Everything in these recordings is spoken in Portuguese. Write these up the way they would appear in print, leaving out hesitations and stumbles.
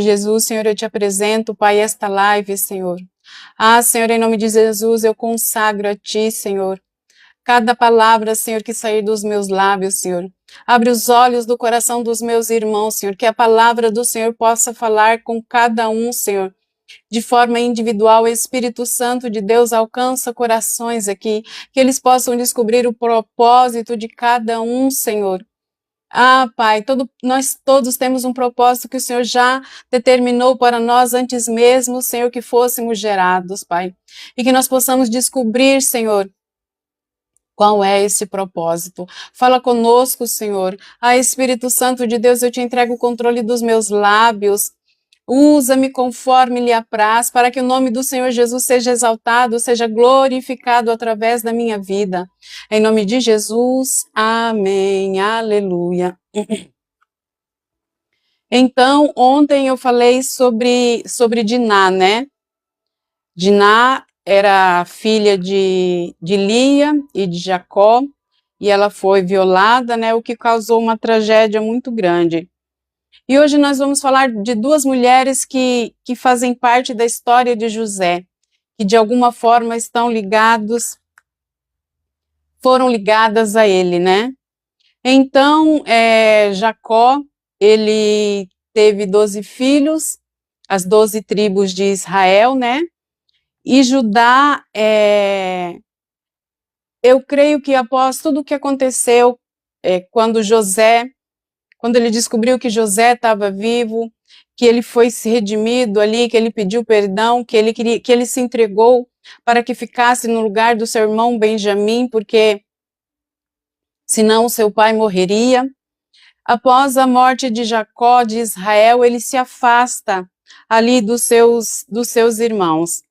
Jesus, Senhor, eu te apresento, Pai, esta live, Senhor. Senhor, em nome de Jesus, eu consagro a Ti, Senhor, cada palavra, Senhor, que sair dos meus lábios, Senhor. Abre os olhos do coração dos meus irmãos, Senhor, que a palavra do Senhor possa falar com cada um, Senhor, de forma individual. O Espírito Santo de Deus alcança corações aqui, que eles possam descobrir o propósito de cada um, Senhor. Pai, nós todos temos um propósito que o Senhor já determinou para nós antes mesmo, Senhor, que fôssemos gerados, Pai. E que nós possamos descobrir, Senhor, qual é esse propósito. Fala conosco, Senhor. Espírito Santo de Deus, eu te entrego o controle dos meus lábios. Usa-me conforme lhe apraz, para que o nome do Senhor Jesus seja exaltado, seja glorificado através da minha vida. Em nome de Jesus, amém, aleluia. Então, ontem eu falei sobre Diná, né? Diná era filha de Lia e de Jacó, e ela foi violada, né? O que causou uma tragédia muito grande. E hoje nós vamos falar de duas mulheres que fazem parte da história de José, que de alguma forma foram ligadas a ele, né? Então, Jacó, ele teve 12 filhos, as 12 tribos de Israel, né? E Judá, eu creio que após tudo o que aconteceu, quando ele descobriu que José estava vivo, que ele foi se redimido ali, que ele pediu perdão, que ele se entregou para que ficasse no lugar do seu irmão Benjamim, porque senão seu pai morreria. Após a morte de Jacó, de Israel, ele se afasta ali dos seus irmãos.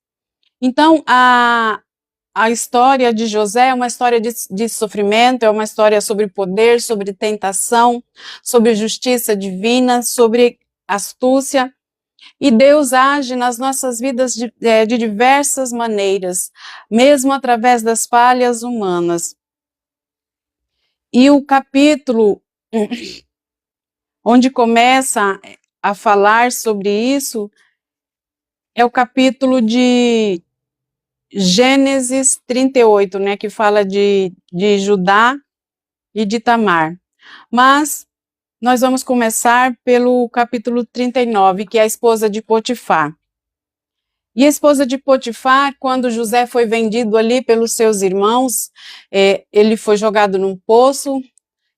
Então, a história de José é uma história de sofrimento, é uma história sobre poder, sobre tentação, sobre justiça divina, sobre astúcia. E Deus age nas nossas vidas de diversas maneiras, mesmo através das falhas humanas. E o capítulo onde começa a falar sobre isso é o capítulo de Gênesis 38, né, que fala de Judá e de Tamar. Mas nós vamos começar pelo capítulo 39, que é a esposa de Potifar. E a esposa de Potifar, quando José foi vendido ali pelos seus irmãos, ele foi jogado num poço,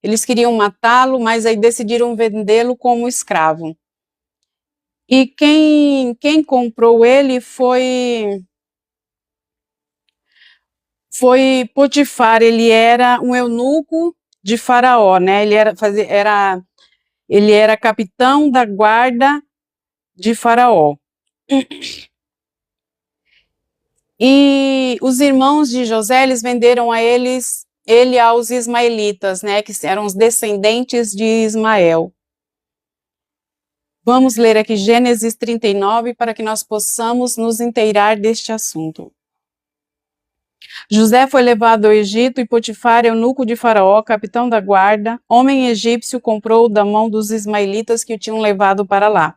eles queriam matá-lo, mas aí decidiram vendê-lo como escravo. E quem comprou ele foi Potifar. Ele era um eunuco de Faraó, né? Ele era capitão da guarda de Faraó. E os irmãos de José, eles venderam ele aos ismaelitas, né? Que eram os descendentes de Ismael. Vamos ler aqui Gênesis 39 para que nós possamos nos inteirar deste assunto. José foi levado ao Egito e Potifar, eunuco de Faraó, capitão da guarda, homem egípcio, comprou-o da mão dos ismaelitas que o tinham levado para lá.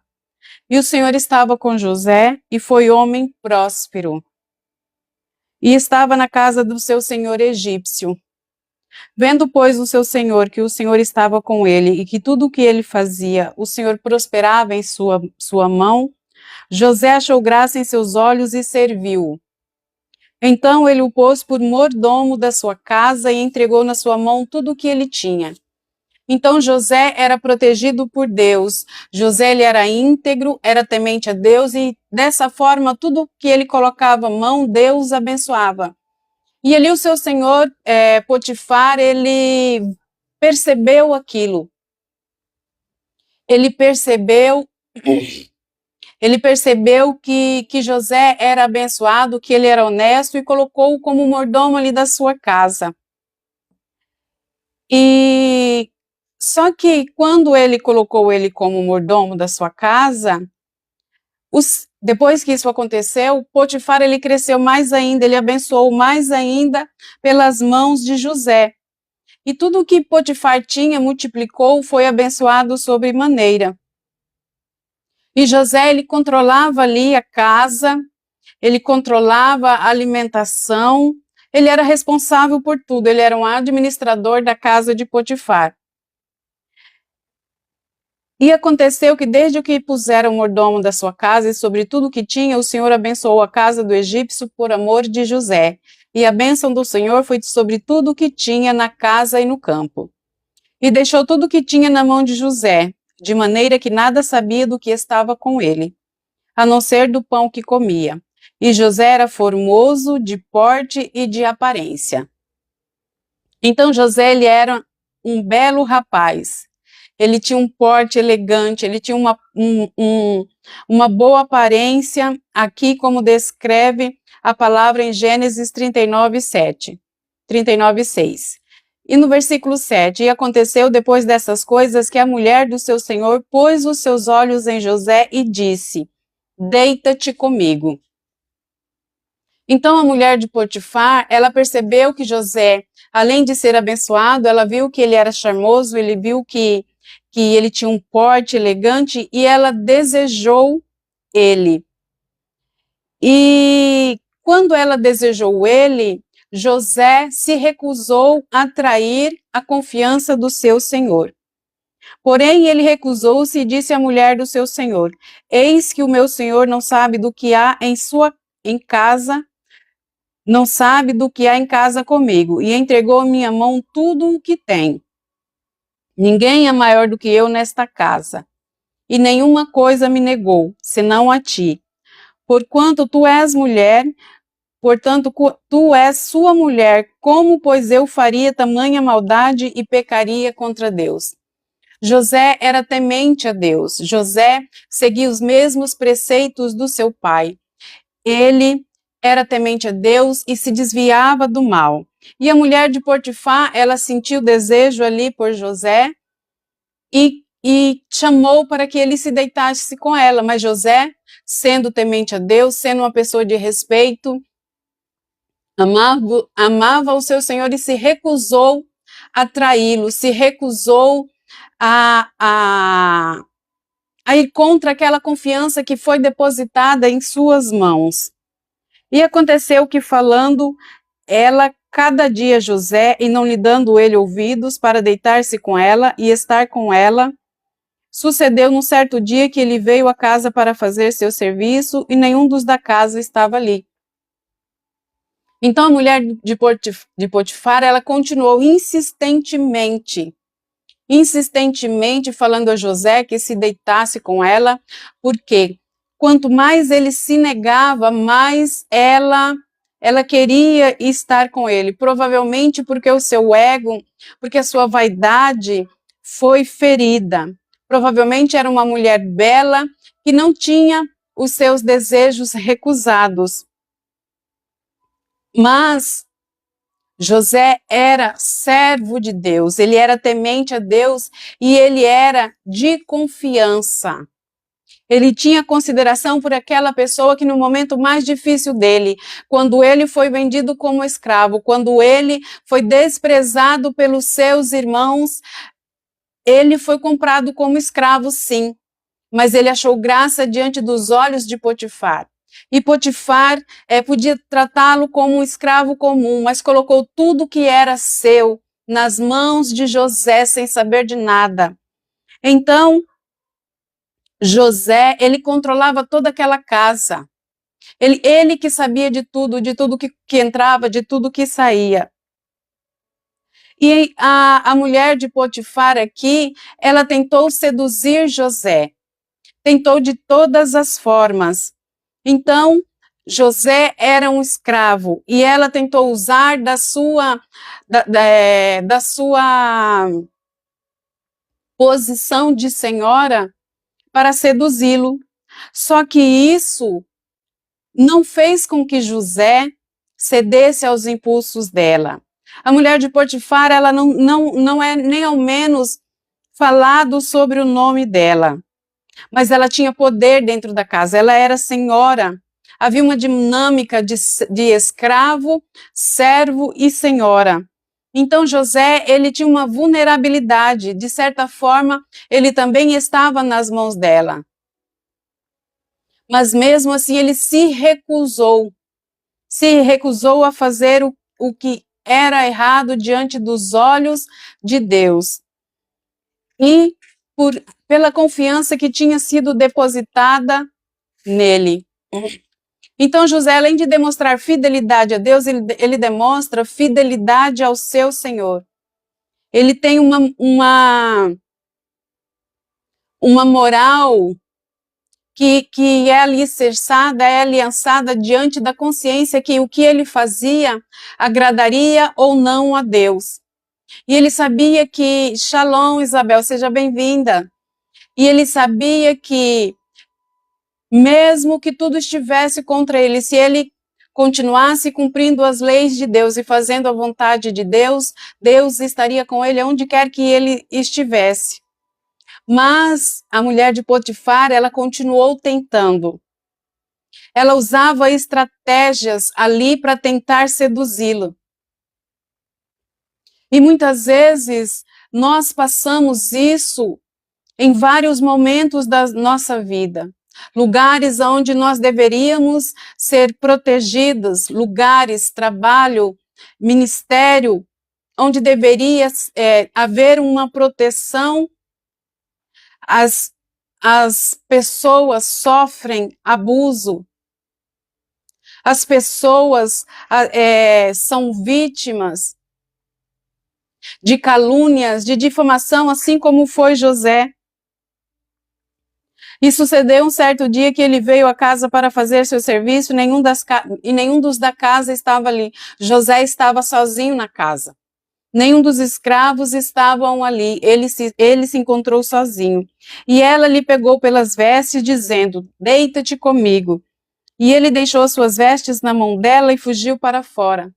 E o Senhor estava com José e foi homem próspero. E estava na casa do seu senhor egípcio. Vendo, pois, o seu senhor que o Senhor estava com ele e que tudo o que ele fazia, o Senhor prosperava em sua mão, José achou graça em seus olhos e serviu-o. Então ele o pôs por mordomo da sua casa e entregou na sua mão tudo o que ele tinha. Então José era protegido por Deus. José ele era íntegro, era temente a Deus e dessa forma tudo que ele colocava a mão, Deus abençoava. E ali o seu senhor Potifar, ele percebeu aquilo. Ele percebeu que José era abençoado, que ele era honesto e colocou-o como mordomo ali da sua casa. E só que quando ele colocou ele como mordomo da sua casa, depois que isso aconteceu, Potifar ele cresceu mais ainda, ele abençoou mais ainda pelas mãos de José. E tudo o que Potifar tinha multiplicou, foi abençoado sobremaneira. E José, ele controlava ali a casa, ele controlava a alimentação, ele era responsável por tudo, ele era um administrador da casa de Potifar. E aconteceu que desde o que puseram o mordomo da sua casa e sobre tudo que tinha, o Senhor abençoou a casa do egípcio por amor de José. E a bênção do Senhor foi sobre tudo o que tinha na casa e no campo. E deixou tudo o que tinha na mão de José, de maneira que nada sabia do que estava com ele, a não ser do pão que comia. E José era formoso, de porte e de aparência. Então José, ele era um belo rapaz. Ele tinha um porte elegante, ele tinha uma boa aparência, aqui como descreve a palavra em Gênesis 39:6. E no versículo 7, e aconteceu depois dessas coisas que a mulher do seu senhor pôs os seus olhos em José e disse: deita-te comigo. Então a mulher de Potifar, ela percebeu que José, além de ser abençoado, ela viu que ele era charmoso, ele viu que ele tinha um porte elegante e ela desejou ele. E quando ela desejou ele, José se recusou a trair a confiança do seu senhor. Porém, ele recusou-se e disse à mulher do seu senhor: eis que o meu senhor não sabe do que há em casa, não sabe do que há em casa comigo, e entregou à minha mão tudo o que tem. Ninguém é maior do que eu nesta casa, e nenhuma coisa me negou, senão a ti. Porquanto tu és mulher, portanto tu és sua mulher, como pois eu faria tamanha maldade e pecaria contra Deus? José era temente a Deus. José seguia os mesmos preceitos do seu pai. Ele era temente a Deus e se desviava do mal. E a mulher de Potifar, ela sentiu desejo ali por José e chamou para que ele se deitasse com ela. Mas José, sendo temente a Deus, sendo uma pessoa de respeito, amava o seu Senhor e se recusou a traí-lo, se recusou a ir contra aquela confiança que foi depositada em suas mãos. E aconteceu que, falando ela cada dia a José, e não lhe dando ele ouvidos para deitar-se com ela e estar com ela, sucedeu num certo dia que ele veio à casa para fazer seu serviço, e nenhum dos da casa estava ali. Então a mulher de Potifar, ela continuou insistentemente falando a José que se deitasse com ela, porque quanto mais ele se negava, mais ela queria estar com ele, provavelmente porque o seu ego, porque a sua vaidade foi ferida. Provavelmente era uma mulher bela que não tinha os seus desejos recusados. Mas José era servo de Deus, ele era temente a Deus e ele era de confiança. Ele tinha consideração por aquela pessoa que no momento mais difícil dele, quando ele foi vendido como escravo, quando ele foi desprezado pelos seus irmãos, ele foi comprado como escravo, sim, mas ele achou graça diante dos olhos de Potifar. E Potifar podia tratá-lo como um escravo comum, mas colocou tudo que era seu nas mãos de José sem saber de nada. Então, José, ele controlava toda aquela casa. Ele que sabia de tudo que entrava, de tudo que saía. E a mulher de Potifar aqui, ela tentou seduzir José. Tentou de todas as formas. Então, José era um escravo e ela tentou usar da sua posição de senhora para seduzi-lo. Só que isso não fez com que José cedesse aos impulsos dela. A mulher de Potifar, ela não é nem ao menos falado sobre o nome dela, mas ela tinha poder dentro da casa, ela era senhora. Havia uma dinâmica de escravo, servo e senhora. Então José, ele tinha uma vulnerabilidade, de certa forma, ele também estava nas mãos dela. Mas mesmo assim ele se recusou a fazer o que era errado diante dos olhos de Deus. E pela confiança que tinha sido depositada nele. Então José, além de demonstrar fidelidade a Deus, ele demonstra fidelidade ao seu Senhor. Ele tem uma moral que é alicerçada, é aliançada diante da consciência que o que ele fazia agradaria ou não a Deus. E ele sabia que, Shalom, Isabel, seja bem-vinda. E ele sabia que, mesmo que tudo estivesse contra ele, se ele continuasse cumprindo as leis de Deus e fazendo a vontade de Deus, Deus estaria com ele onde quer que ele estivesse. Mas a mulher de Potifar, ela continuou tentando. Ela usava estratégias ali para tentar seduzi-lo. E muitas vezes nós passamos isso em vários momentos da nossa vida. Lugares onde nós deveríamos ser protegidos, lugares, trabalho, ministério, onde deveria haver uma proteção. As pessoas sofrem abuso, as pessoas são vítimas de calúnias, de difamação, assim como foi José. E sucedeu um certo dia que ele veio à casa para fazer seu serviço, e nenhum dos da casa estava ali. José estava sozinho na casa. Nenhum dos escravos estavam ali, ele se encontrou sozinho. E ela lhe pegou pelas vestes, dizendo, deita-te comigo. E ele deixou as suas vestes na mão dela e fugiu para fora.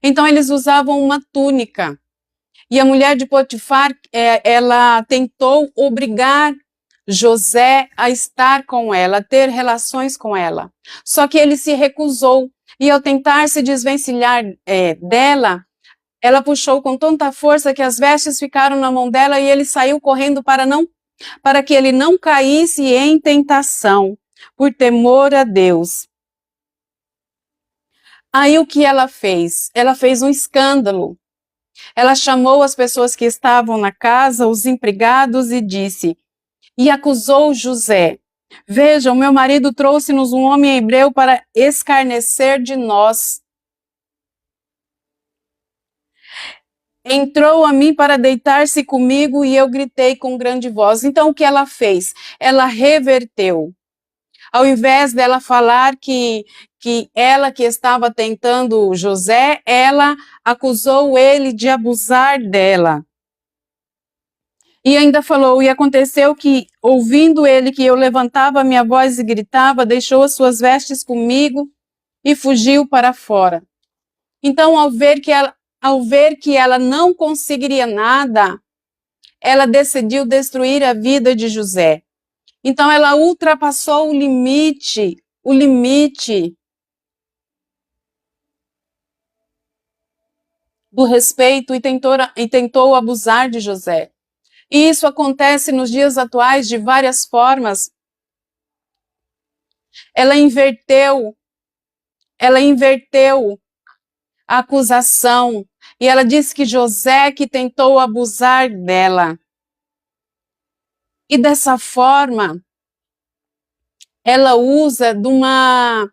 Então eles usavam uma túnica. E a mulher de Potifar, ela tentou obrigar José a estar com ela, a ter relações com ela. Só que ele se recusou. E ao tentar se desvencilhar dela, ela puxou com tanta força que as vestes ficaram na mão dela e ele saiu correndo para que ele não caísse em tentação, por temor a Deus. Aí o que ela fez? Ela fez um escândalo. Ela chamou as pessoas que estavam na casa, os empregados, e acusou José. Vejam, meu marido trouxe-nos um homem hebreu para escarnecer de nós. Entrou a mim para deitar-se comigo e eu gritei com grande voz. Então, o que ela fez? Ela reverteu. Ao invés dela falar que ela que estava tentando José, ela acusou ele de abusar dela. E ainda falou, e aconteceu que, ouvindo ele que eu levantava a minha voz e gritava, deixou as suas vestes comigo e fugiu para fora. Então, ao ver que ela não conseguiria nada, ela decidiu destruir a vida de José. Então ela ultrapassou o limite do respeito e tentou abusar de José. E isso acontece nos dias atuais de várias formas. Ela inverteu a acusação. E ela disse que José que tentou abusar dela. E dessa forma, ela usa de uma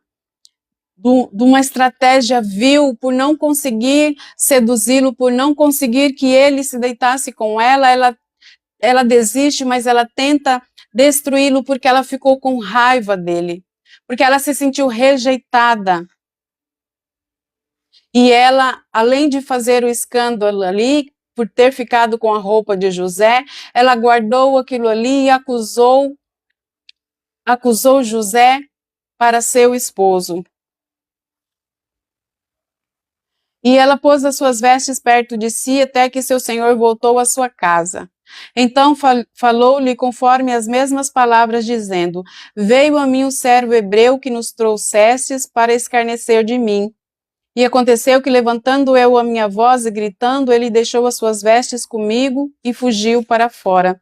estratégia vil por não conseguir seduzi-lo, por não conseguir que ele se deitasse com ela desiste, mas ela tenta destruí-lo porque ela ficou com raiva dele, porque ela se sentiu rejeitada. E ela, além de fazer o escândalo ali, por ter ficado com a roupa de José, ela guardou aquilo ali e acusou José para seu esposo. E ela pôs as suas vestes perto de si até que seu senhor voltou à sua casa. Então falou-lhe conforme as mesmas palavras, dizendo, veio a mim o servo hebreu que nos trouxestes para escarnecer de mim. E aconteceu que, levantando eu a minha voz e gritando, ele deixou as suas vestes comigo e fugiu para fora.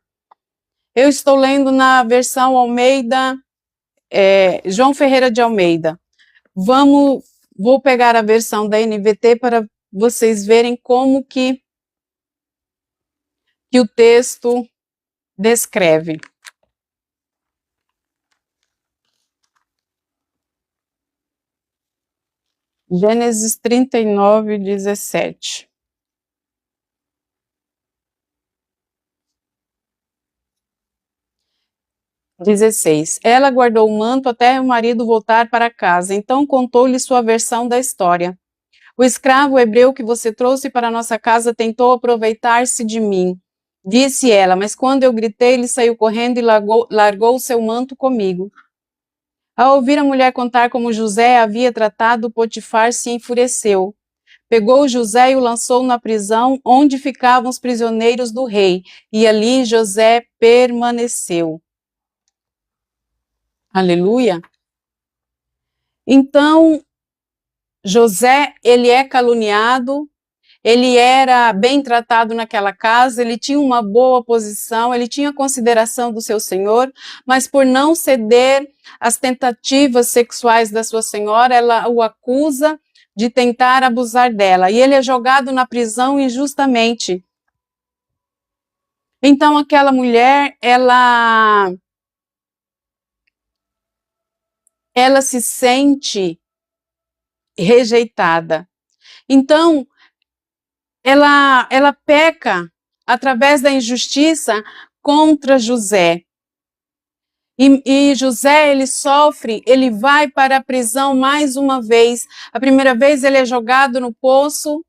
Eu estou lendo na versão Almeida João Ferreira de Almeida. Vou pegar a versão da NVT para vocês verem como que o texto descreve. Gênesis 39, 17. Ela guardou o manto até o marido voltar para casa, então contou-lhe sua versão da história. O escravo hebreu que você trouxe para nossa casa tentou aproveitar-se de mim, disse ela, mas quando eu gritei, ele saiu correndo e largou o seu manto comigo. Ao ouvir a mulher contar como José havia tratado Potifar, se enfureceu. Pegou José e o lançou na prisão onde ficavam os prisioneiros do rei, e ali José permaneceu. Aleluia! Então, José, ele é caluniado, ele era bem tratado naquela casa, ele tinha uma boa posição, ele tinha consideração do seu senhor, mas por não ceder às tentativas sexuais da sua senhora, ela o acusa de tentar abusar dela, e ele é jogado na prisão injustamente. Então aquela mulher, ela se sente rejeitada. Então, ela peca através da injustiça contra José. E José, ele sofre, ele vai para a prisão mais uma vez. A primeira vez ele é jogado no poço,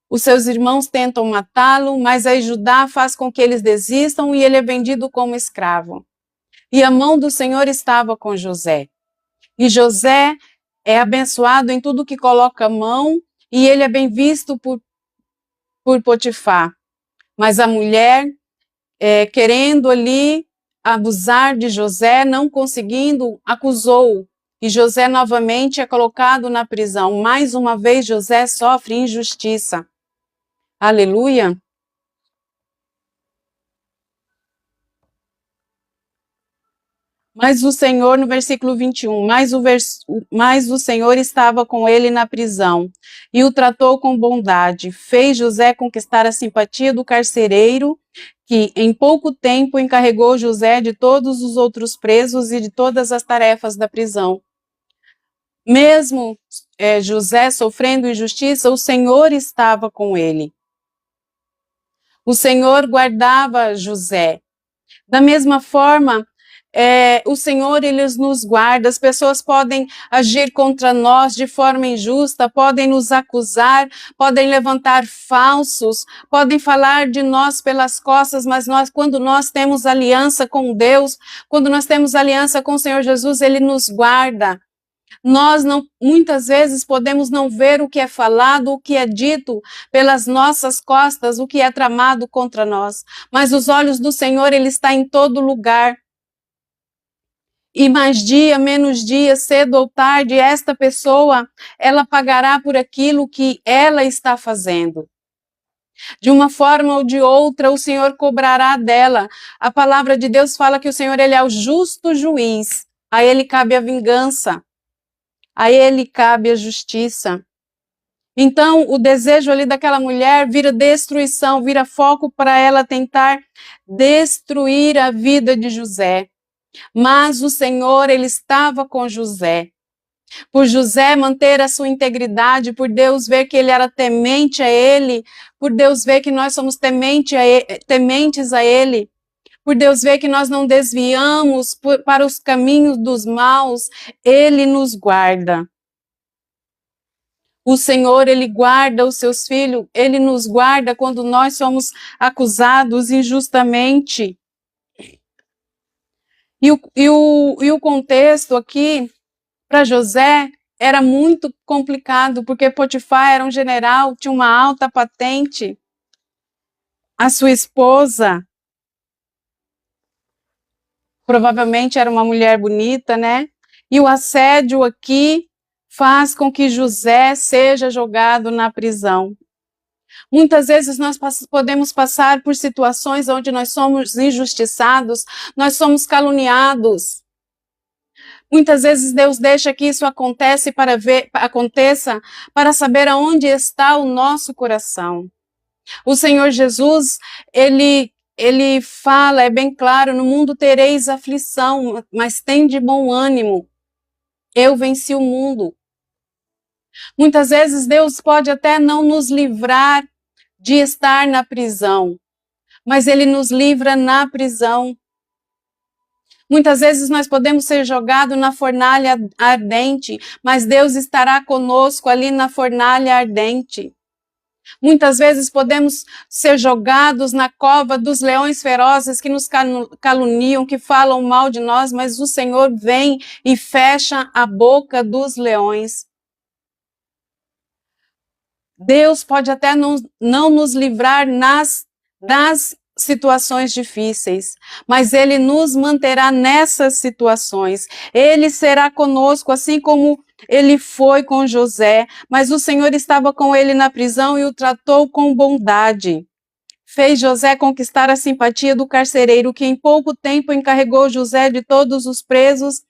os seus irmãos tentam matá-lo, mas aí Judá faz com que eles desistam e ele é vendido como escravo. E a mão do Senhor estava com José. E José é abençoado em tudo que coloca a mão e ele é bem visto por Potifar. Mas a mulher, querendo ali abusar de José, não conseguindo, acusou. E José novamente é colocado na prisão. Mais uma vez José sofre injustiça. Aleluia! Mas o Senhor, no versículo 21, mas o Senhor estava com ele na prisão e o tratou com bondade. Fez José conquistar a simpatia do carcereiro, que em pouco tempo encarregou José de todos os outros presos e de todas as tarefas da prisão. Mesmo José sofrendo injustiça, o Senhor estava com ele. O Senhor guardava José. Da mesma forma, o Senhor, ele nos guarda. As pessoas podem agir contra nós de forma injusta, podem nos acusar, podem levantar falsos, podem falar de nós pelas costas, mas quando nós temos aliança com Deus, quando nós temos aliança com o Senhor Jesus, ele nos guarda. Nós muitas vezes podemos não ver o que é falado, o que é dito pelas nossas costas, o que é tramado contra nós, mas os olhos do Senhor, ele está em todo lugar. E mais dia, menos dia, cedo ou tarde, esta pessoa, ela pagará por aquilo que ela está fazendo. De uma forma ou de outra, o Senhor cobrará dela. A palavra de Deus fala que o Senhor, ele é o justo juiz. A ele cabe a vingança. A ele cabe a justiça. Então, o desejo ali daquela mulher vira destruição, vira foco para ela tentar destruir a vida de José. Mas o Senhor, ele estava com José. Por José manter a sua integridade, por Deus ver que ele era temente a ele, por Deus ver que nós somos tementes a ele, por Deus ver que nós não desviamos para os caminhos dos maus, ele nos guarda. O Senhor, ele guarda os seus filhos, ele nos guarda quando nós somos acusados injustamente. E o contexto aqui, para José, era muito complicado, porque Potifar era um general, tinha uma alta patente. A sua esposa, provavelmente era uma mulher bonita, né? E o assédio aqui faz com que José seja jogado na prisão. Muitas vezes nós podemos passar por situações onde nós somos injustiçados, nós somos caluniados. Muitas vezes Deus deixa que isso aconteça para saber aonde está o nosso coração. O Senhor Jesus, ele fala, é bem claro, no mundo tereis aflição, mas tende bom ânimo. Eu venci o mundo. Muitas vezes Deus pode até não nos livrar de estar na prisão, mas Ele nos livra na prisão. Muitas vezes nós podemos ser jogados na fornalha ardente, mas Deus estará conosco ali na fornalha ardente. Muitas vezes podemos ser jogados na cova dos leões ferozes que nos caluniam, que falam mal de nós, mas o Senhor vem e fecha a boca dos leões. Deus pode até não nos livrar nas situações difíceis, mas Ele nos manterá nessas situações. Ele será conosco, assim como Ele foi com José, mas o Senhor estava com ele na prisão e o tratou com bondade. Fez José conquistar a simpatia do carcereiro, que em pouco tempo encarregou José de todos os presos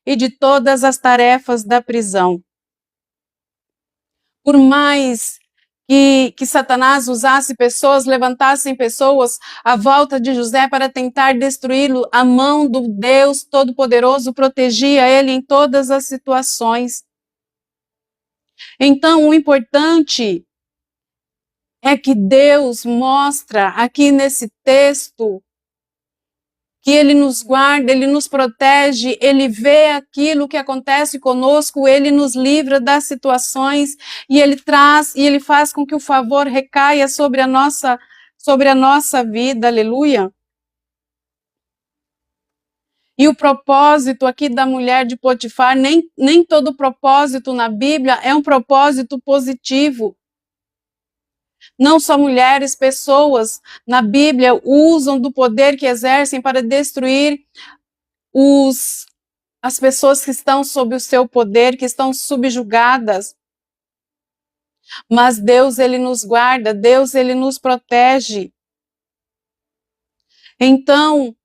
e de todas as tarefas da prisão. Por mais que Satanás usasse pessoas, levantassem pessoas à volta de José para tentar destruí-lo, a mão do Deus Todo-Poderoso protegia ele em todas as situações. Então, o importante é que Deus mostra aqui nesse texto que Ele nos guarda, Ele nos protege, Ele vê aquilo que acontece conosco, Ele nos livra das situações e Ele faz com que o favor recaia sobre a nossa vida, aleluia. E o propósito aqui da mulher de Potifar, nem todo propósito na Bíblia é um propósito positivo. Não só mulheres, pessoas na Bíblia usam do poder que exercem para destruir as pessoas que estão sob o seu poder, que estão subjugadas. Mas Deus, Ele nos guarda, Deus, Ele nos protege. Então,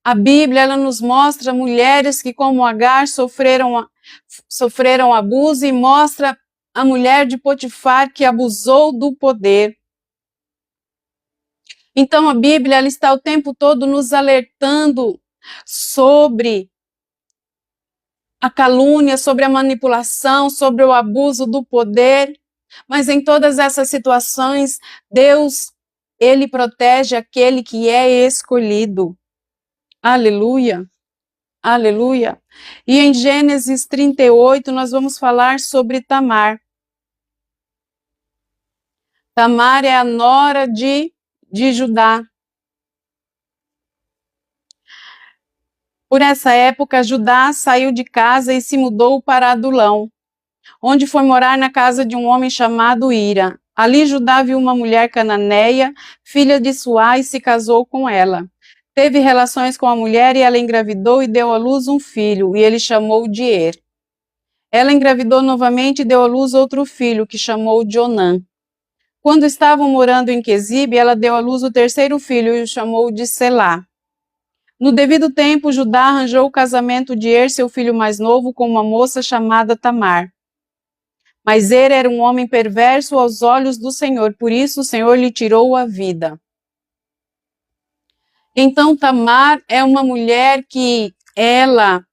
a Bíblia, ela nos mostra mulheres que, como Agar, sofreram abuso, e mostra a mulher de Potifar que abusou do poder. Então, a Bíblia, ela está o tempo todo nos alertando sobre a calúnia, sobre a manipulação, sobre o abuso do poder. Mas em todas essas situações, Deus, Ele protege aquele que é escolhido. Aleluia, aleluia. E em Gênesis 38, nós vamos falar sobre Tamar. Tamar é a nora de Judá. Por essa época, Judá saiu de casa e se mudou para Adulão, onde foi morar na casa de um homem chamado Ira. Ali Judá viu uma mulher cananeia, filha de Suá, e se casou com ela. Teve relações com a mulher e ela engravidou e deu à luz um filho, e ele chamou de Er. Ela engravidou novamente e deu à luz outro filho, que chamou de Onã. Quando estavam morando em Quezibe, ela deu à luz o terceiro filho e o chamou de Selá. No devido tempo, Judá arranjou o casamento de Er, seu filho mais novo, com uma moça chamada Tamar. Mas Er era um homem perverso aos olhos do Senhor, por isso o Senhor lhe tirou a vida. Então, Tamar é uma mulher que ela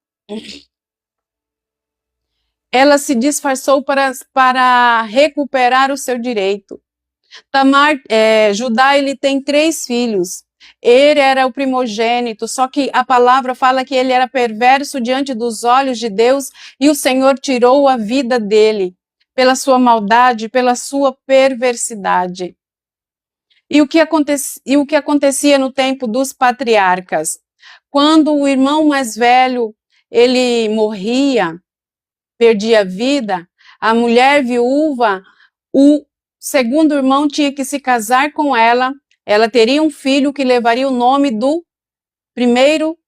se disfarçou para recuperar o seu direito. Judá, ele tem 3 filhos. Ele era o primogênito, só que a palavra fala que ele era perverso diante dos olhos de Deus e o Senhor tirou a vida dele pela sua maldade, pela sua perversidade. E o que acontecia no tempo dos patriarcas? Quando o irmão mais velho, ele morria, perdia a vida, a mulher viúva, o segundo irmão tinha que se casar com ela, ela teria um filho que levaria o nome do primeiro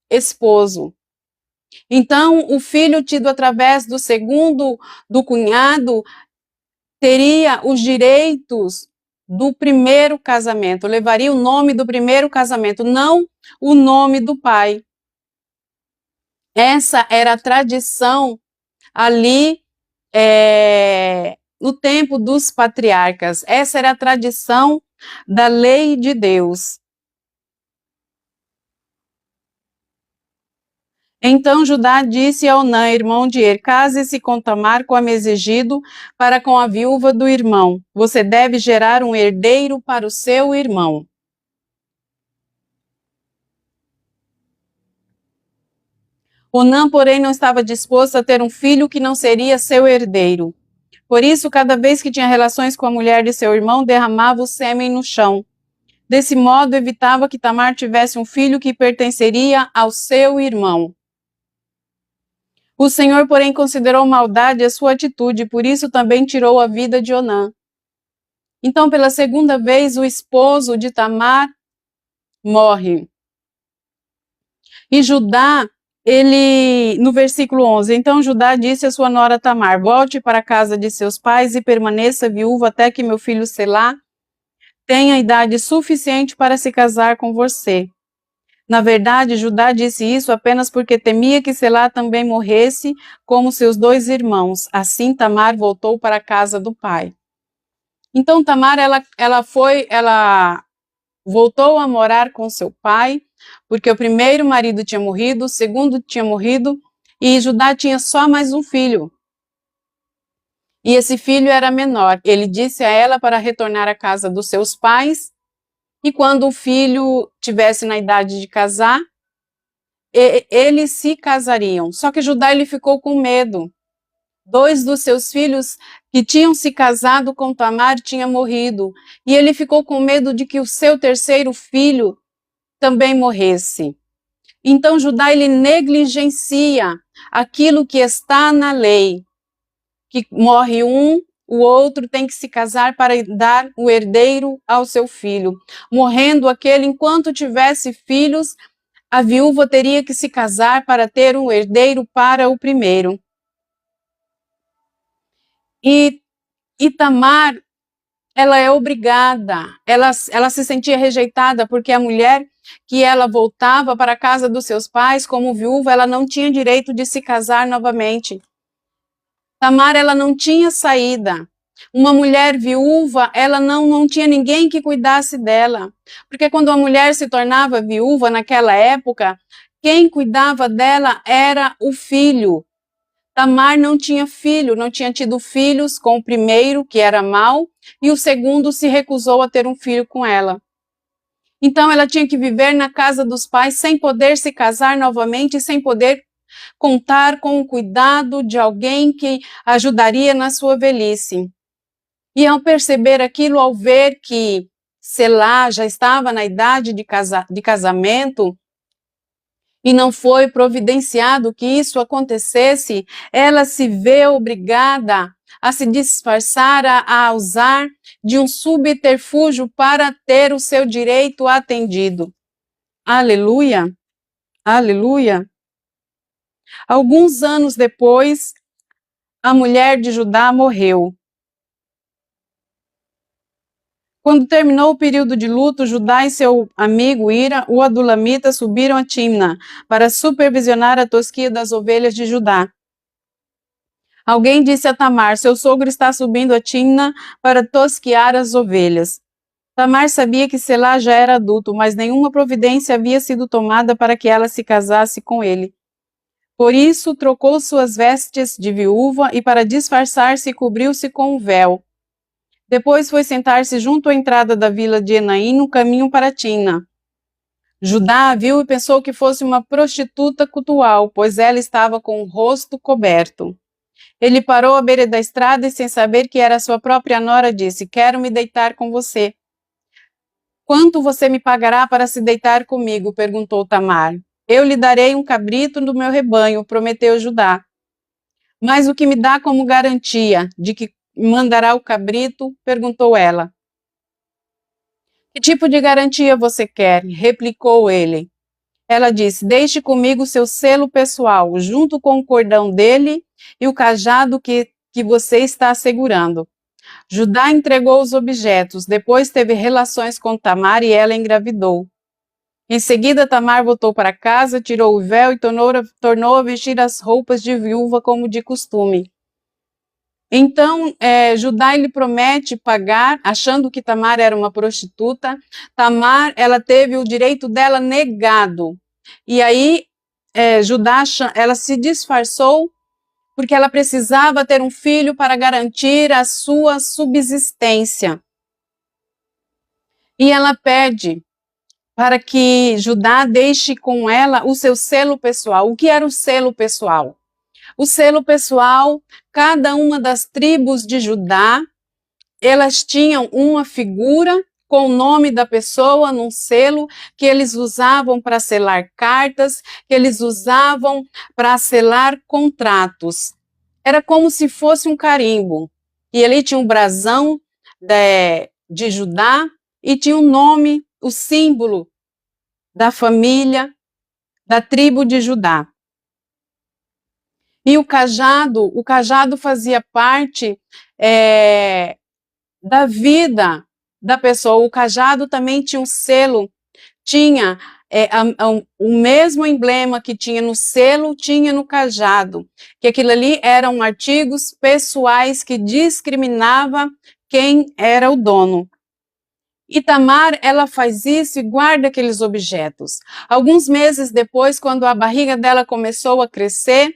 esposo. Então, o filho tido através do cunhado, teria os direitos do primeiro casamento, levaria o nome do primeiro casamento, não o nome do pai. Essa era a tradição ali no tempo dos patriarcas. Essa era a tradição da lei de Deus. Então Judá disse a Onã, irmão de Er, case-se com Tamar, como exigido, para com a viúva do irmão. Você deve gerar um herdeiro para o seu irmão. Onã, porém, não estava disposto a ter um filho que não seria seu herdeiro. Por isso, cada vez que tinha relações com a mulher de seu irmão, derramava o sêmen no chão. Desse modo, evitava que Tamar tivesse um filho que pertenceria ao seu irmão. O Senhor, porém, considerou maldade a sua atitude, por isso também tirou a vida de Onã. Então, pela segunda vez, o esposo de Tamar morre. E Judá, no versículo 11, então Judá disse a sua nora Tamar, volte para a casa de seus pais e permaneça viúva até que meu filho Selá tenha idade suficiente para se casar com você. Na verdade, Judá disse isso apenas porque temia que Selá também morresse, como seus dois irmãos. Assim, Tamar voltou para a casa do pai. Então, Tamar, ela voltou a morar com seu pai, porque o primeiro marido tinha morrido, o segundo tinha morrido, e Judá tinha só mais um filho. E esse filho era menor. Ele disse a ela para retornar à casa dos seus pais, e quando o filho tivesse na idade de casar, eles se casariam. Só que Judá ele ficou com medo. Dois dos seus filhos que tinham se casado com Tamar tinham morrido. E ele ficou com medo de que o seu terceiro filho também morresse. Então Judá ele negligencia aquilo que está na lei. Que morre um, o outro tem que se casar para dar o herdeiro ao seu filho. Morrendo aquele, enquanto tivesse filhos, a viúva teria que se casar para ter um herdeiro para o primeiro. E Tamar, ela é obrigada, ela se sentia rejeitada porque a mulher que ela voltava para a casa dos seus pais como viúva, ela não tinha direito de se casar novamente. Tamar, ela não tinha saída. Uma mulher viúva, ela não tinha ninguém que cuidasse dela. Porque quando a mulher se tornava viúva naquela época, quem cuidava dela era o filho. Tamar não tinha filho, não tinha tido filhos com o primeiro, que era mau, e o segundo se recusou a ter um filho com ela. Então ela tinha que viver na casa dos pais sem poder se casar novamente, sem poder contar com o cuidado de alguém que ajudaria na sua velhice. E ao perceber aquilo, ao ver que Selá já estava na idade de casamento e não foi providenciado que isso acontecesse, ela se vê obrigada a se disfarçar, a usar de um subterfúgio para ter o seu direito atendido. Aleluia! Aleluia! Alguns anos depois, a mulher de Judá morreu. Quando terminou o período de luto, Judá e seu amigo Ira, o adulamita, subiram a Timna para supervisionar a tosquia das ovelhas de Judá. Alguém disse a Tamar, seu sogro está subindo a Timna para tosquiar as ovelhas. Tamar sabia que Selá já era adulto, mas nenhuma providência havia sido tomada para que ela se casasse com ele. Por isso, trocou suas vestes de viúva e, para disfarçar-se, cobriu-se com um véu. Depois foi sentar-se junto à entrada da vila de Enaim, no caminho para Timna. Judá a viu e pensou que fosse uma prostituta cultual, pois ela estava com o rosto coberto. Ele parou à beira da estrada e, sem saber que era sua própria nora, disse, quero me deitar com você. Quanto você me pagará para se deitar comigo? Perguntou Tamar. Eu lhe darei um cabrito do meu rebanho, prometeu Judá. Mas o que me dá como garantia de que mandará o cabrito? Perguntou ela. Que tipo de garantia você quer? Replicou ele. Ela disse, deixe comigo seu selo pessoal, junto com o cordão dele e o cajado que você está segurando. Judá entregou os objetos, depois teve relações com Tamar e ela engravidou. Em seguida, Tamar voltou para casa, tirou o véu e tornou a vestir as roupas de viúva como de costume. Então, Judá ele promete pagar, achando que Tamar era uma prostituta. Tamar, ela teve o direito dela negado. E aí, Judá, ela se disfarçou porque ela precisava ter um filho para garantir a sua subsistência. E ela pede para que Judá deixe com ela o seu selo pessoal. O que era o selo pessoal? O selo pessoal, cada uma das tribos de Judá, elas tinham uma figura com o nome da pessoa num selo que eles usavam para selar cartas, que eles usavam para selar contratos. Era como se fosse um carimbo. E ali tinha um brasão de Judá e tinha um nome, o símbolo da família, da tribo de Judá. E o cajado fazia parte da vida da pessoa. O cajado também tinha um selo, tinha o mesmo emblema que tinha no selo, tinha no cajado, que aquilo ali eram artigos pessoais que discriminava quem era o dono. E Tamar, ela faz isso e guarda aqueles objetos. Alguns meses depois, quando a barriga dela começou a crescer,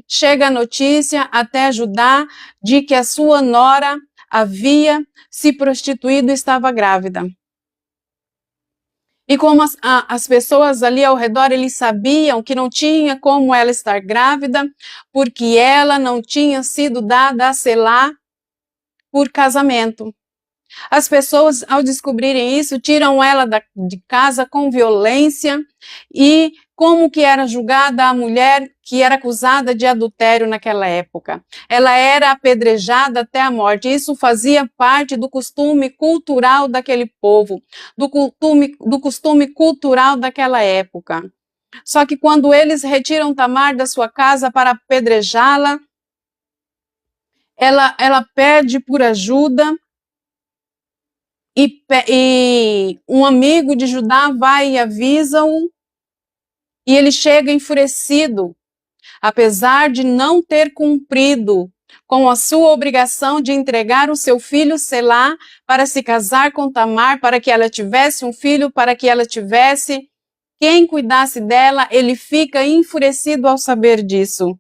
chega a notícia até Judá de que a sua nora havia se prostituído e estava grávida. E como as pessoas ali ao redor, eles sabiam que não tinha como ela estar grávida, porque ela não tinha sido dada a selar por casamento. As pessoas, ao descobrirem isso, tiram ela de casa com violência. E como que era julgada a mulher que era acusada de adultério naquela época? Ela era apedrejada até a morte. Isso fazia parte do costume cultural daquele povo, do costume cultural daquela época. Só que quando eles retiram Tamar da sua casa para apedrejá-la, ela pede por ajuda. E um amigo de Judá vai e avisa-o, e ele chega enfurecido, apesar de não ter cumprido com a sua obrigação de entregar o seu filho Selá para se casar com Tamar, para que ela tivesse um filho, para que ela tivesse quem cuidasse dela. Ele fica enfurecido ao saber disso.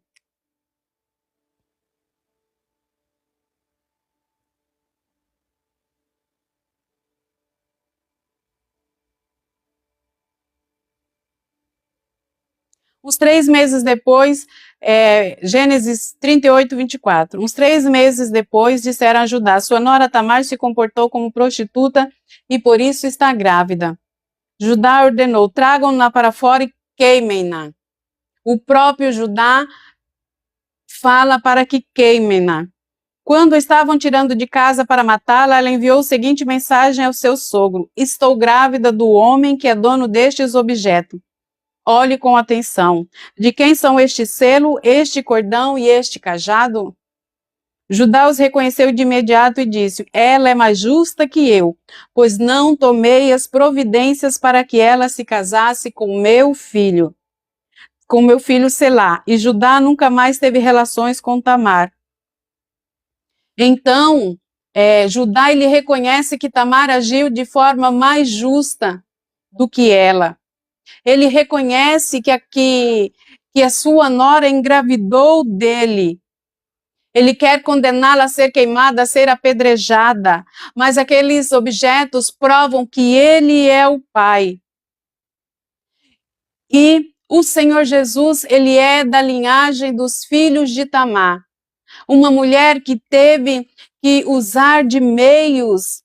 Uns 3 meses depois, Gênesis 38, 24. Uns 3 meses depois, disseram a Judá: sua nora Tamar se comportou como prostituta e por isso está grávida. Judá ordenou: tragam-na para fora e queimem-na. O próprio Judá fala para que queimem-na. Quando estavam tirando de casa para matá-la, ela enviou a seguinte mensagem ao seu sogro: estou grávida do homem que é dono destes objetos. Olhe com atenção. De quem são este selo, este cordão e este cajado? Judá os reconheceu de imediato e disse: ela é mais justa que eu, pois não tomei as providências para que ela se casasse com meu filho Selá. E Judá nunca mais teve relações com Tamar. Então, Judá ele reconhece que Tamar agiu de forma mais justa do que ela. Ele reconhece que a sua nora engravidou dele. Ele quer condená-la a ser queimada, a ser apedrejada, mas aqueles objetos provam que ele é o pai. E o Senhor Jesus, ele é da linhagem dos filhos de Tamar. Uma mulher que teve que usar de meios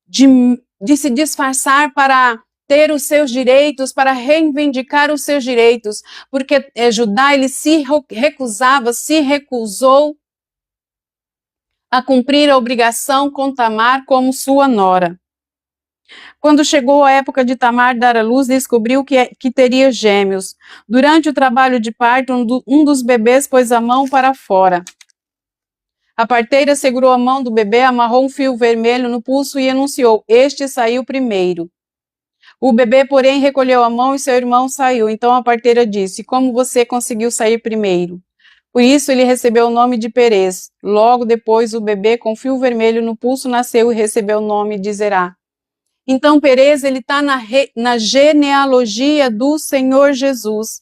de se disfarçar para ter os seus direitos, para reivindicar os seus direitos, porque Judá ele se recusou a cumprir a obrigação com Tamar como sua nora. Quando chegou a época de Tamar dar à luz, descobriu que teria gêmeos. Durante o trabalho de parto, um dos bebês pôs a mão para fora. A parteira segurou a mão do bebê, amarrou um fio vermelho no pulso e anunciou: este saiu primeiro. O bebê, porém, recolheu a mão e seu irmão saiu. Então a parteira disse: como você conseguiu sair primeiro? Por isso ele recebeu o nome de Perez. Logo depois, o bebê com fio vermelho no pulso nasceu e recebeu o nome de Zerá. Então Perez, ele está na genealogia do Senhor Jesus.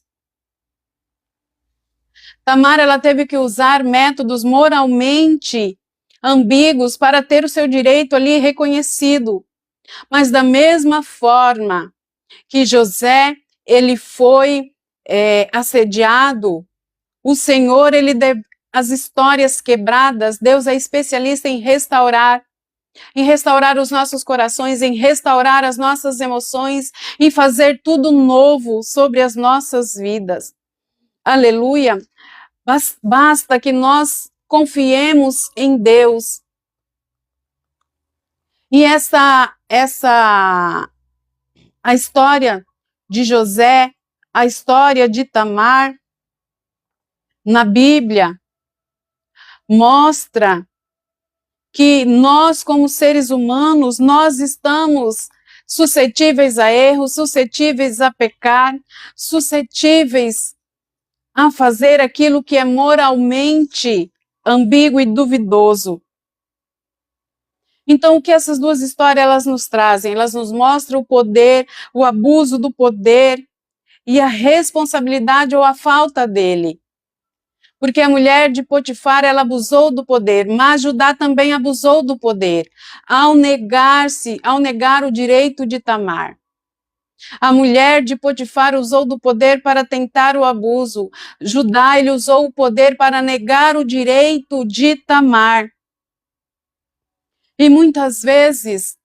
Tamar, ela teve que usar métodos moralmente ambíguos para ter o seu direito ali reconhecido. Mas da mesma forma que José, ele foi assediado, o Senhor, as histórias quebradas, Deus é especialista em restaurar os nossos corações, em restaurar as nossas emoções, em fazer tudo novo sobre as nossas vidas. Aleluia! Basta que nós confiemos em Deus. E a história de José, a história de Tamar, na Bíblia, mostra que nós, como seres humanos, nós estamos suscetíveis a erros, suscetíveis a pecar, suscetíveis a fazer aquilo que é moralmente ambíguo e duvidoso. Então, o que essas duas histórias elas nos trazem? Elas nos mostram o poder, o abuso do poder e a responsabilidade ou a falta dele. Porque a mulher de Potifar, ela abusou do poder, mas Judá também abusou do poder, ao negar o direito de Tamar. A mulher de Potifar usou do poder para tentar o abuso. Judá, ele usou o poder para negar o direito de Tamar. E muitas vezes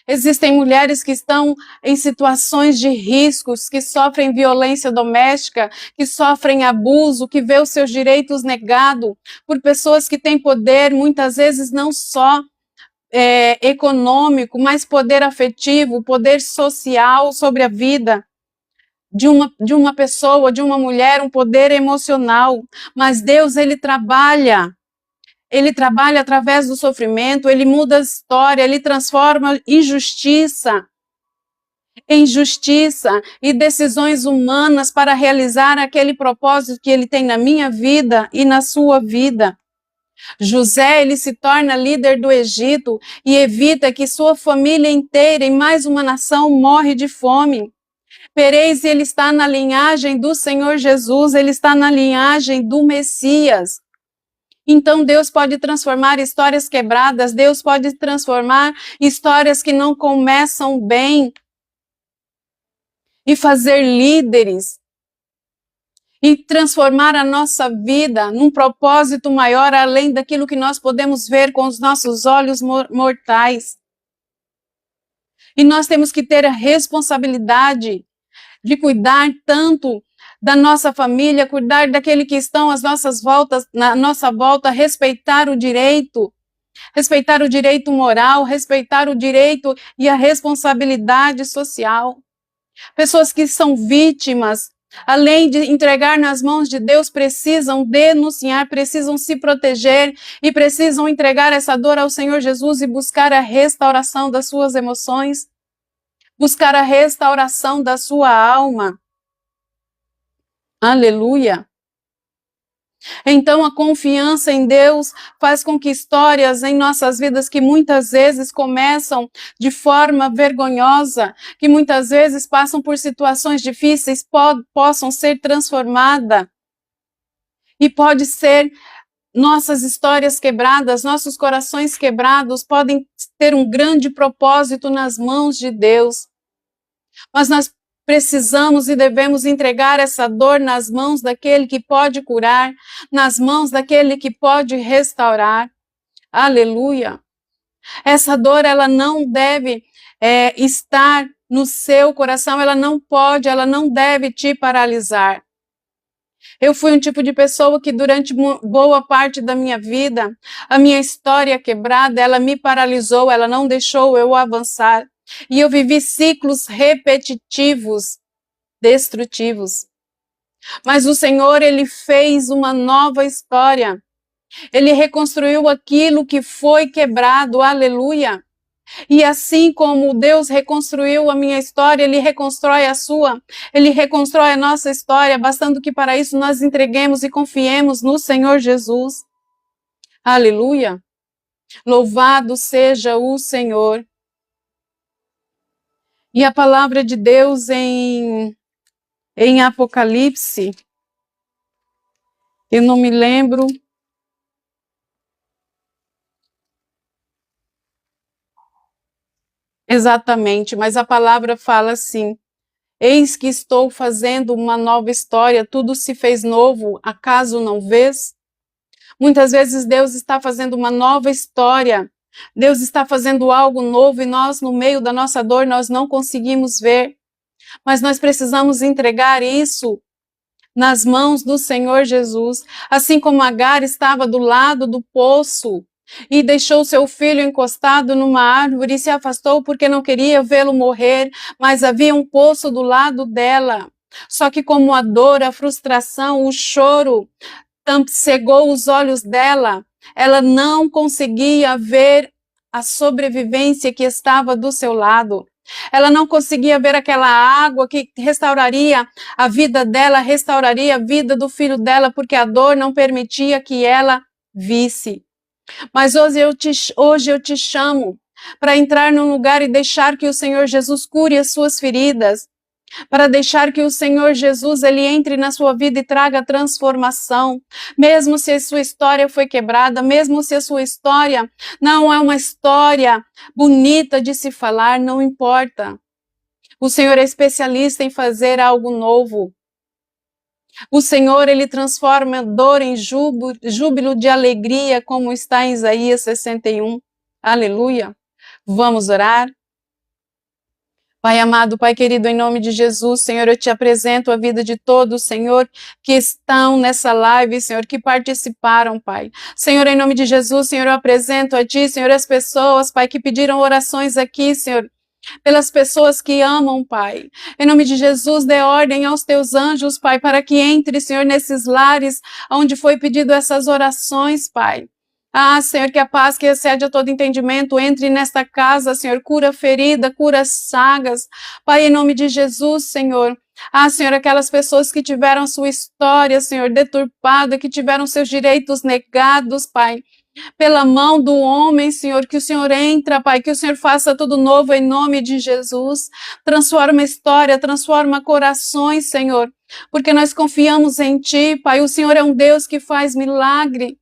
existem mulheres que estão em situações de riscos, que sofrem violência doméstica, que sofrem abuso, que vê os seus direitos negados por pessoas que têm poder, muitas vezes não só econômico, mas poder afetivo, poder social sobre a vida de uma pessoa, de uma mulher, um poder emocional. Mas Deus, ele trabalha através do sofrimento, ele muda a história, ele transforma injustiça em justiça e decisões humanas para realizar aquele propósito que ele tem na minha vida e na sua vida. José, ele se torna líder do Egito e evita que sua família inteira e mais uma nação morre de fome. Perez, ele está na linhagem do Senhor Jesus, ele está na linhagem do Messias. Então Deus pode transformar histórias quebradas, Deus pode transformar histórias que não começam bem e fazer líderes e transformar a nossa vida num propósito maior além daquilo que nós podemos ver com os nossos olhos mortais. E nós temos que ter a responsabilidade de cuidar tanto da nossa família, cuidar daquele que estão às nossas voltas, na nossa volta, respeitar o direito moral, respeitar o direito e a responsabilidade social. Pessoas que são vítimas, além de entregar nas mãos de Deus, precisam denunciar, precisam se proteger e precisam entregar essa dor ao Senhor Jesus e buscar a restauração das suas emoções, buscar a restauração da sua alma. Aleluia! Então a confiança em Deus faz com que histórias em nossas vidas que muitas vezes começam de forma vergonhosa, que muitas vezes passam por situações difíceis, possam ser transformadas. E pode ser nossas histórias quebradas, nossos corações quebrados podem ter um grande propósito nas mãos de Deus. Mas nós precisamos e devemos entregar essa dor nas mãos daquele que pode curar, nas mãos daquele que pode restaurar. Aleluia! Essa dor, ela não deve estar no seu coração, ela não deve te paralisar. Eu fui um tipo de pessoa que durante boa parte da minha vida, a minha história quebrada, ela me paralisou, ela não deixou eu avançar. E eu vivi ciclos repetitivos, destrutivos. Mas o Senhor, ele fez uma nova história. Ele reconstruiu aquilo que foi quebrado, aleluia. E assim como Deus reconstruiu a minha história, Ele reconstrói a sua, Ele reconstrói a nossa história, bastando que para isso nós entreguemos e confiemos no Senhor Jesus. Aleluia! Louvado seja o Senhor. E a palavra de Deus em Apocalipse, eu não me lembro exatamente, mas a palavra fala assim: eis que estou fazendo uma nova história, tudo se fez novo, acaso não vês? Muitas vezes Deus está fazendo uma nova história, Deus está fazendo algo novo e nós, no meio da nossa dor, nós não conseguimos ver, mas nós precisamos entregar isso nas mãos do Senhor Jesus, assim como Agar estava do lado do poço e deixou seu filho encostado numa árvore e se afastou porque não queria vê-lo morrer, mas havia um poço do lado dela. Só que como a dor, a frustração, o choro cegou os olhos dela, ela não conseguia ver a sobrevivência que estava do seu lado. Ela não conseguia ver aquela água que restauraria a vida dela, restauraria a vida do filho dela, porque a dor não permitia que ela visse. Mas hoje eu te chamo para entrar num lugar e deixar que o Senhor Jesus cure as suas feridas, para deixar que o Senhor Jesus ele entre na sua vida e traga transformação, mesmo se a sua história foi quebrada, mesmo se a sua história não é uma história bonita de se falar, não importa. O Senhor é especialista em fazer algo novo. O Senhor, ele transforma dor em júbilo de alegria, como está em Isaías 61. Aleluia. Vamos orar? Pai amado, Pai querido, em nome de Jesus, Senhor, eu te apresento a vida de todos, Senhor, que estão nessa live, Senhor, que participaram, Pai. Senhor, em nome de Jesus, Senhor, eu apresento a Ti, Senhor, as pessoas, Pai, que pediram orações aqui, Senhor, pelas pessoas que amam, Pai. Em nome de Jesus, dê ordem aos Teus anjos, Pai, para que entre, Senhor, nesses lares onde foi pedido essas orações, Pai. Ah, Senhor, que a paz que excede a todo entendimento entre nesta casa, Senhor, cura ferida, cura sagas. Pai, em nome de Jesus, Senhor. Ah, Senhor, aquelas pessoas que tiveram sua história, Senhor, deturpada, que tiveram seus direitos negados, Pai, pela mão do homem, Senhor, que o Senhor entra, Pai, que o Senhor faça tudo novo em nome de Jesus. Transforma a história, transforma corações, Senhor, porque nós confiamos em Ti, Pai. O Senhor é um Deus que faz milagre.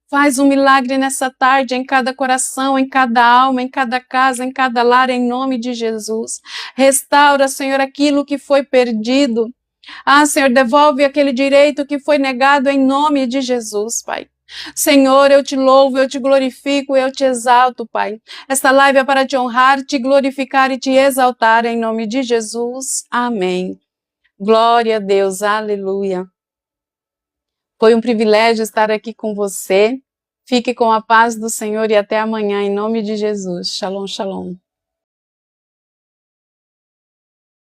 Faz um milagre nessa tarde em cada coração, em cada alma, em cada casa, em cada lar, em nome de Jesus. Restaura, Senhor, aquilo que foi perdido. Ah, Senhor, devolve aquele direito que foi negado em nome de Jesus, Pai. Senhor, eu te louvo, eu te glorifico, eu te exalto, Pai. Esta live é para te honrar, te glorificar e te exaltar em nome de Jesus. Amém. Glória a Deus, aleluia. Foi um privilégio estar aqui com você. Fique com a paz do Senhor e até amanhã, em nome de Jesus. Shalom, shalom.